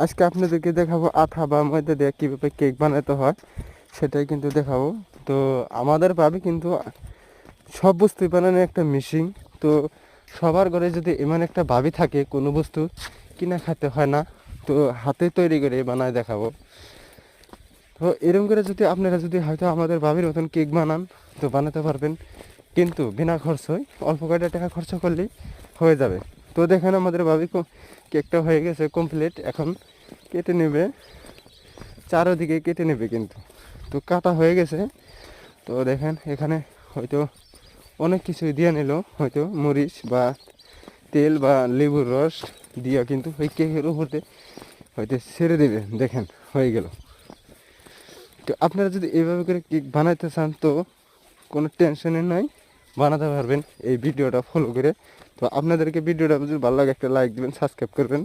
আজকে আপনাদেরকে দেখাবো আঠা বা ময়দা দিয়ে কীভাবে কেক বানাতে হয় সেটাই কিন্তু দেখাবো। তো আমাদের ভাবে কিন্তু সব বস্তু বানানোর একটা মেশিন। তো সবার ঘরে যদি এমন একটা ভাবি থাকে, কোনো বস্তু কিনা খেতে হয় না, তো হাতে তৈরি করে বানায় দেখাবো। তো এরকম করে যদি আপনারা যদি হয়তো আমাদের ভাবির মতন কেক বানান, তো বানাতে পারবেন, কিন্তু বিনা খরচই, অল্প কয়টা টাকা খরচ করলেই হয়ে যাবে। তো দেখেন আমাদের ভাবি কেকটা হয়ে গেছে কমপ্লিট। এখন কেটে নেবে, চারোদিকে কেটে নেবে কিন্তু। তো কাটা হয়ে গেছে। তো দেখেন এখানে হয়তো অনেক কিছুই দিয়ে নিল, হয়তো মরিচ বা তেল বা লেবুর রস দিয়া কিন্তু ওই কেকের উপরে হয়তো ছেড়ে দেবে। দেখেন হয়ে গেল। তো আপনারা যদি এইভাবে করে কেক বানাইতে চান, তো কোনো টেনশনই নাই, বানাতে পারবেন এই ভিডিওটা ফলো করে। তো আপনাদেরকে ভিডিওটা যদি ভালো লাগে একটা লাইক দিবেন, সাবস্ক্রাইব করবেন।